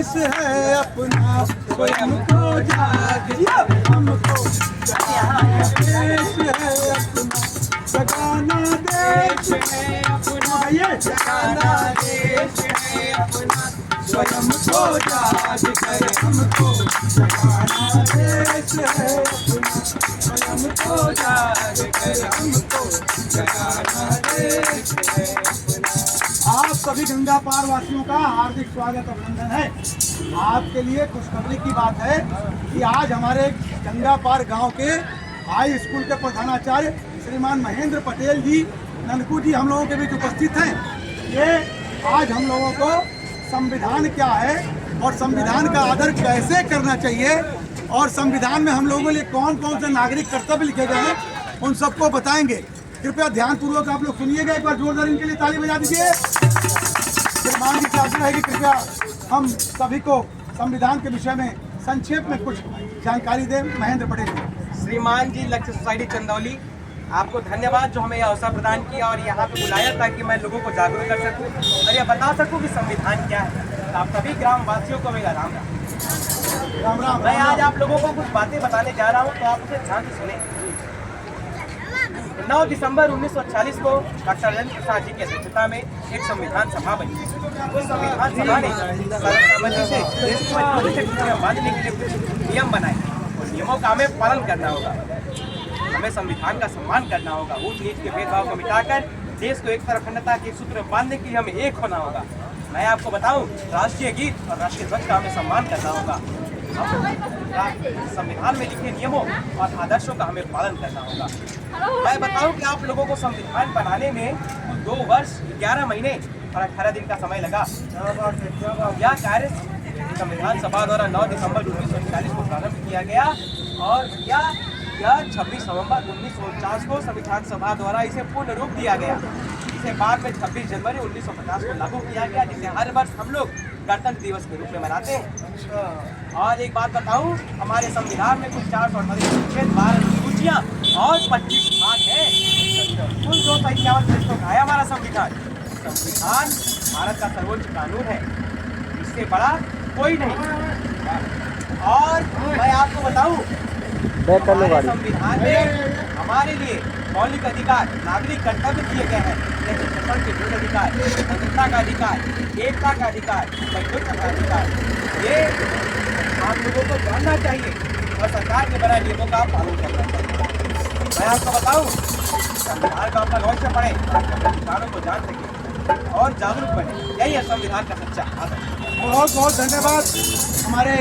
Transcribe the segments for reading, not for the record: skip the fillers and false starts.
देश है अपना, स्वयं को जागृत हमको जगाना देश है अपना, जगाना देश है अपना, जगाना देश है अपना, स्वयं को जागृत हमको जगाना देश है अपना, स्वयं को जागृत हमको जगाना देश है अपना। आप सभी गंगा पार वासियों का हार्दिक स्वागत अभिनंदन है। आपके लिए खुशखबरी की बात है कि आज हमारे गंगा पार गांव के हाई स्कूल के प्रधानाचार्य श्रीमान महेंद्र पटेल जी ननकू जी हम लोगों के बीच उपस्थित हैं। ये आज हम लोगों को संविधान क्या है और संविधान का आदर कैसे करना चाहिए और संविधान में हम लोगों के लिए कौन कौन से नागरिक कर्तव्य लिखे गए हैं उन सबको बताएंगे। कृपया ध्यानपूर्वक आप लोग सुनिएगा। एक बार जोरदार इनके लिए ताली बजा दीजिए। श्रीमान जी से आग्रह है कि कृपया हम सभी को संविधान के विषय में संक्षेप में कुछ जानकारी दें। महेंद्र पटेल जी। श्रीमान जी, लक्ष्य सोसाइटी चंदौली, आपको धन्यवाद जो हमें यह अवसर प्रदान किया और यहाँ पे बुलाया ताकि मैं लोगों को जागरूक कर सकूँ और यह बता सकूँ कि संविधान क्या है। तो आप सभी ग्रामवासियों को मेरा राम राम। मैं आज आप लोगों को कुछ बातें बताने जा रहा हूँ, तो आप उसे ध्यान से सुने। 9 दिसंबर 1940 को डॉक्टर राजेंद्र प्रसाद जी की अध्यक्षता में एक संविधान सभा बनी। उस संविधान सभा ने सर्वसम्मति से देश को मजबूती से बांधने के लिए कुछ नियम बनाए और नियमों का हमें पालन करना होगा। हमें संविधान का सम्मान करना होगा। ऊंच नीच के भेदभाव को मिटाकर देश को एक तरफ अखंडता के सूत्र बांधने के लिए हमें एक होना होगा। मैं आपको बताऊं, राष्ट्रीय गीत और राष्ट्रीय ध्वज का हमें सम्मान करना होगा। संविधान में लिखे नियमों और आदर्शों का हमें पालन करना होगा। मैं बताऊं कि आप लोगों को संविधान बनाने में 2 वर्ष 11 महीने और 18 दिन का समय लगा। यह कार्य संविधान सभा द्वारा 9 दिसंबर 1939 को प्रारंभ किया गया और यह 26 नवंबर 1949 को संविधान सभा द्वारा इसे पूर्ण रूप दिया गया। इसे बाद में 26 जनवरी 1950 को लागू किया गया, जिसे हर वर्ष हम लोग गणतंत्र दिवस के रूप में मनाते हैं। और एक बात बताऊं, हमारे संविधान में कुल 438 अनुच्छेद, 12 अनुसूचियां और 25 भाग हैं। कुल 251 पृष्ठों का है हमारा संविधान। संविधान भारत का सर्वोच्च कानून है, इससे बड़ा कोई नहीं। और मैं आपको बताऊं, हमारे संविधान में हमारे लिए मौलिक अधिकार, नागरिक कर्तव्य दिए गए हैं, जैसे शोषण के विरुद्ध अधिकार, स्वतंत्रता का अधिकार, एकता का अधिकार, बंधुत्व का अधिकार। ये आप लोगों को जानना चाहिए और सरकार के बना नियमों का पालन करना चाहिए। मैं आपको बताऊं, संविधान का अपना अवश्य पढ़े, अधिकारों को जान सके और जागरूक बने। यही है संविधान का सच्चा आदर्श। बहुत बहुत धन्यवाद हमारे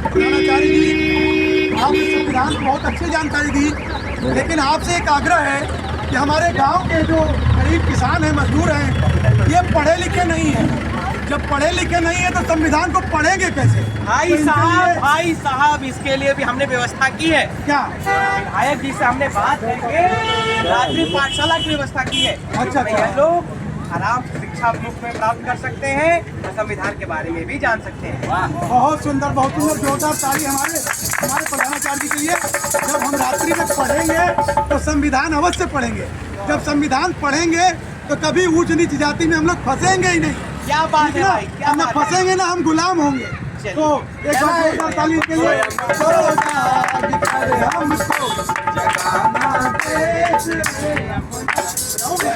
प्रधानाचार्य जी। आपने संविधान को बहुत अच्छी जानकारी दी, लेकिन आपसे एक आग्रह है कि हमारे गांव के जो गरीब किसान हैं, मजदूर हैं, ये पढ़े लिखे नहीं हैं। जब पढ़े लिखे नहीं है तो संविधान को पढ़ेंगे कैसे? भाई साहब, इसके लिए भी हमने व्यवस्था की है। क्या? विधायक जी से हमने बात करके रात्रि पाठशाला की व्यवस्था की है। अच्छा। लोग आराम से शिक्षा मुफ्त में प्राप्त कर सकते हैं और संविधान के बारे में भी जान सकते हैं। बहुत सुंदर, बहुत सुंदर। जोरदार ताली हमारे प्रधानाचार्य जी के लिए। जब हम रात्रि में पढ़ेंगे तो संविधान अवश्य पढ़ेंगे। जब संविधान पढ़ेंगे तो कभी ऊंच नीच जाति में हम लोग फंसेंगे ही नहीं। क्या बात है भाई, क्या हम फंसेंगे ना, हम गुलाम होंगे। तो एक बार जोरदार ताली के लिए।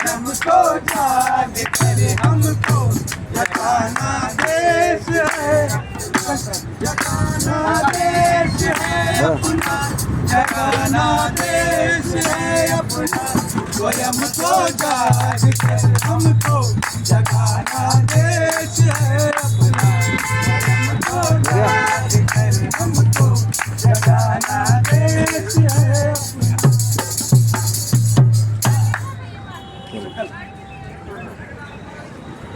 हमको जाग करे, हमको जगाना देश है, जगाना देश है अपना, जगाना देश है अपना, स्वयं को जाग करे, हमको जगाना देश है अपना, स्वयं को जाग करे, हमको जगाना देश है अपना।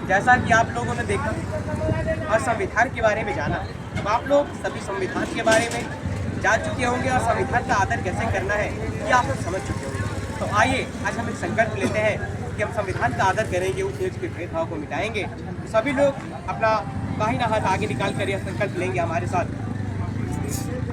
जैसा कि आप लोगों ने देखा और संविधान के बारे में जाना, अब आप लोग सभी संविधान के बारे में जान चुके होंगे और संविधान का आदर कैसे करना है ये आप लोग समझ चुके होंगे। तो आइए आज हम एक संकल्प लेते हैं कि हम संविधान का आदर करेंगे, उस देश के भेदभाव को मिटाएंगे। सभी लोग अपना दाहिना हाथ आगे निकाल कर यह संकल्प लेंगे हमारे साथ।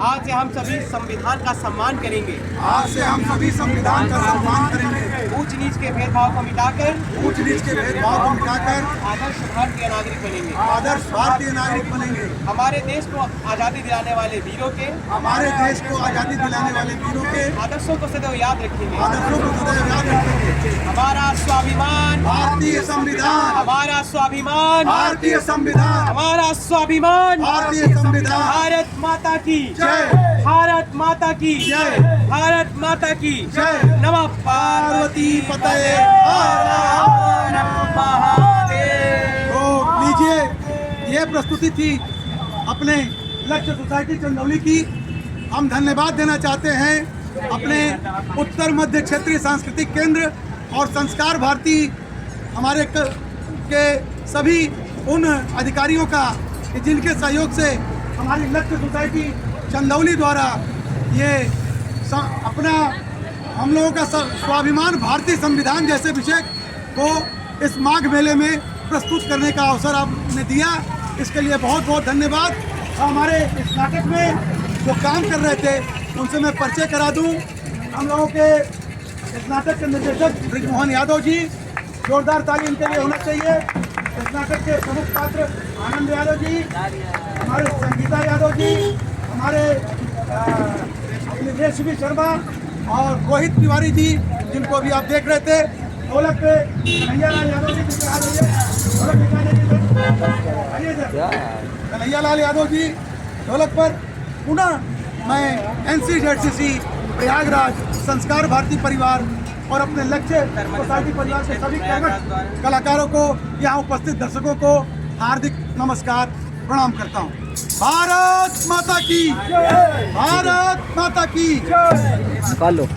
आज से हम सभी संविधान का सम्मान करेंगे। आज से हम सभी संविधान का सम्मान करेंगे। ऊंच नीच के भेदभाव को मिटाकर ऊंच नीच के भेदभाव को मिटाकर आदर्श भारतीय नागरिक बनेंगे। आदर्श भारतीय नागरिक बनेंगे। हमारे देश को आजादी दिलाने वाले वीरों के हमारे देश को आजादी दिलाने वाले वीरों के आदर्शों को सदैव याद रखेंगे। आदर्शों को सदैव याद रखेंगे। हमारा स्वाभिमान भारतीय संविधान, हमारा स्वाभिमान भारतीय संविधान, हमारा स्वाभिमान भारतीय संविधान। भारत माता की जय, भारत माता की जय, भारत माता की जय। नमः पार्वती पतये हर हर महादेव। तो लीजिए, ये प्रस्तुति थी अपने लक्ष्य सोसाइटी चंदौली की। हम धन्यवाद देना चाहते हैं अपने उत्तर मध्य क्षेत्रीय सांस्कृतिक केंद्र और संस्कार भारती हमारे के सभी उन अधिकारियों का कि जिनके सहयोग से हमारी लक्ष्य सोसाइटी चंदौली द्वारा ये अपना हम लोगों का स्वाभिमान भारतीय संविधान जैसे विषय को इस माघ मेले में प्रस्तुत करने का अवसर आपने दिया। इसके लिए बहुत बहुत धन्यवाद। हमारे इस नाटक में जो काम कर रहे थे उनसे मैं परिचय करा दूं। हम लोगों के इस नाटक के निर्देशक ब्रिजमोहन यादव जी, जोरदार ताली इनके लिए होना चाहिए। इस नाटक के प्रमुख पात्र आनंद यादव जी, हमारे संगीता यादव जी, हमारे रेशमी शर्मा और रोहित तिवारी जी, जिनको अभी आप देख रहे थे। ढोलक पे कन्हैयालाल यादव जी, कन्हैयालाल यादव जी ढोलक पर। पुनः मैं NCZCC प्रयागराज संस्कार भारती परिवार और अपने लक्ष्य सोसाइटी परिवार के सभी कर्मठ कलाकारों को, यहाँ उपस्थित दर्शकों को हार्दिक नमस्कार प्रणाम करता हूँ। भारत माता की, भारत माता की।